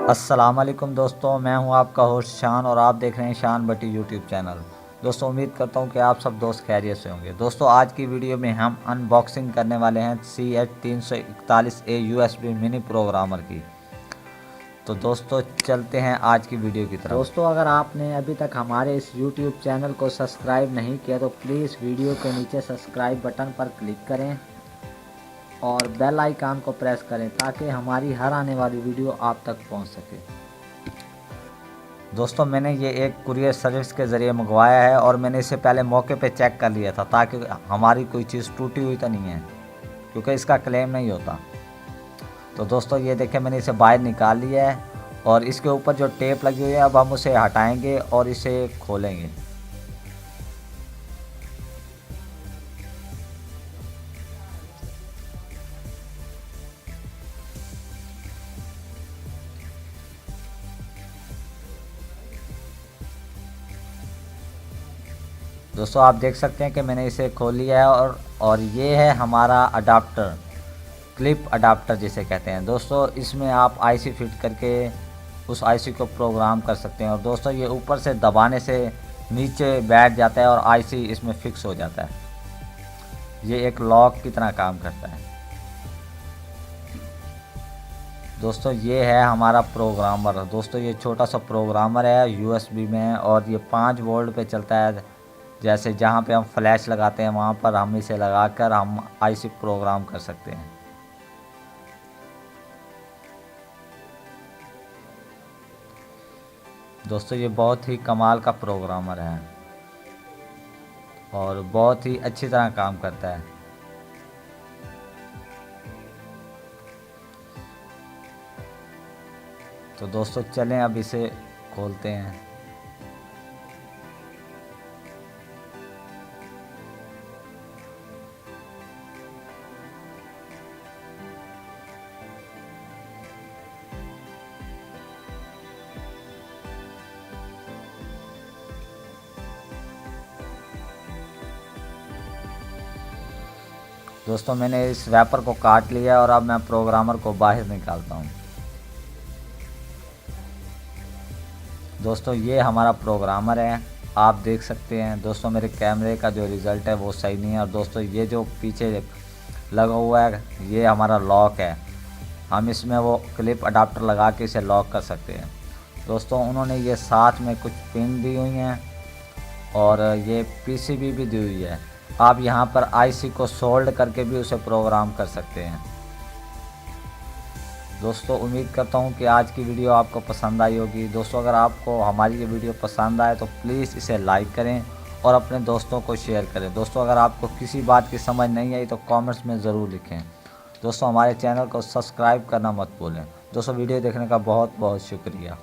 अस्सलाम वालेकुम दोस्तों, मैं हूं आपका होस्ट शान और आप देख रहे हैं शान भट्टी यूट्यूब चैनल। दोस्तों उम्मीद करता हूं कि आप सब दोस्त खैरियत से होंगे। दोस्तों आज की वीडियो में हम अनबॉक्सिंग करने वाले हैं CH341A USB मिनी प्रोग्रामर की। तो दोस्तों चलते हैं आज की वीडियो की तरफ। दोस्तों अगर आपने अभी तक हमारे इस यूट्यूब चैनल को सब्सक्राइब नहीं किया तो प्लीज़ वीडियो के नीचे सब्सक्राइब बटन पर क्लिक करें और बेल आइकन को प्रेस करें ताकि हमारी हर आने वाली वीडियो आप तक पहुंच सके। दोस्तों मैंने ये एक कुरियर सर्विस के ज़रिए मंगवाया है और मैंने इसे पहले मौके पे चेक कर लिया था ताकि हमारी कोई चीज़ टूटी हुई तो नहीं है, क्योंकि इसका क्लेम नहीं होता। तो दोस्तों ये देखें मैंने इसे बाहर निकाल लिया है और इसके ऊपर जो टेप लगी हुई है अब हम उसे हटाएंगे और इसे खोलेंगे। दोस्तों आप देख सकते हैं कि मैंने इसे खोल लिया है और ये है हमारा अडाप्टर, क्लिप अडाप्टर जिसे कहते हैं। दोस्तों इसमें आप आईसी फिट करके उस आईसी को प्रोग्राम कर सकते हैं और दोस्तों ये ऊपर से दबाने से नीचे बैठ जाता है और आईसी इसमें फिक्स हो जाता है। ये एक लॉक की तरह काम करता है। दोस्तों ये है हमारा प्रोग्रामर। दोस्तों ये छोटा सा प्रोग्रामर है, यूएसबी में है और ये 5 वोल्ट पे चलता है। जैसे जहाँ पे हम फ्लैश लगाते हैं वहाँ पर हम इसे लगाकर हम आईसी प्रोग्राम कर सकते हैं। दोस्तों ये बहुत ही कमाल का प्रोग्रामर है और बहुत ही अच्छी तरह काम करता है। तो दोस्तों चलें अब इसे खोलते हैं। दोस्तों मैंने इस रैपर को काट लिया और अब मैं प्रोग्रामर को बाहर निकालता हूँ। दोस्तों ये हमारा प्रोग्रामर है, आप देख सकते हैं। दोस्तों मेरे कैमरे का जो रिज़ल्ट है वो सही नहीं है और दोस्तों ये जो पीछे लगा हुआ है ये हमारा लॉक है। हम इसमें वो क्लिप अडाप्टर लगा के इसे लॉक कर सकते हैं। दोस्तों उन्होंने ये साथ में कुछ पिन दी हुई हैं और ये पीसीबी भी दी हुई है। आप यहाँ पर आईसी को सोल्ड करके भी उसे प्रोग्राम कर सकते हैं। दोस्तों उम्मीद करता हूँ कि आज की वीडियो आपको पसंद आई होगी। दोस्तों अगर आपको हमारी ये वीडियो पसंद आए तो प्लीज़ इसे लाइक करें और अपने दोस्तों को शेयर करें। दोस्तों अगर आपको किसी बात की समझ नहीं आई तो कमेंट्स में ज़रूर लिखें। दोस्तों हमारे चैनल को सब्सक्राइब करना मत भूलें। दोस्तों वीडियो देखने का बहुत बहुत शुक्रिया।